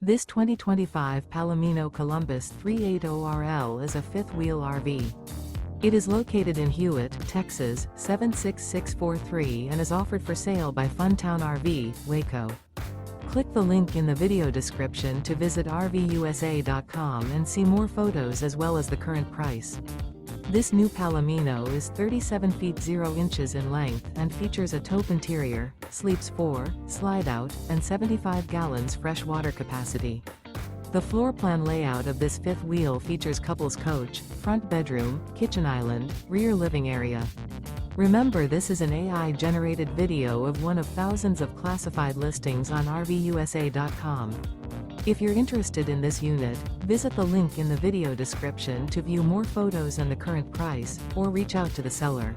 This 2025 Palomino Columbus 380RL is a fifth-wheel RV. It is located in Hewitt, Texas, 76643 and is offered for sale by Funtown RV, Waco. Click the link in the video description to visit RVUSA.com and see more photos as well as the current price. This new Palomino is 37 feet 0 inches in length and features a TAUPE interior, sleeps 4, slide-out, and 75 gallons fresh water capacity. The floor plan layout of this fifth wheel features couples coach, front bedroom, kitchen island, rear living area. Remember, this is an AI-generated video of one of thousands of classified listings on RVUSA.com. If you're interested in this unit, visit the link in the video description to view more photos and the current price, or reach out to the seller.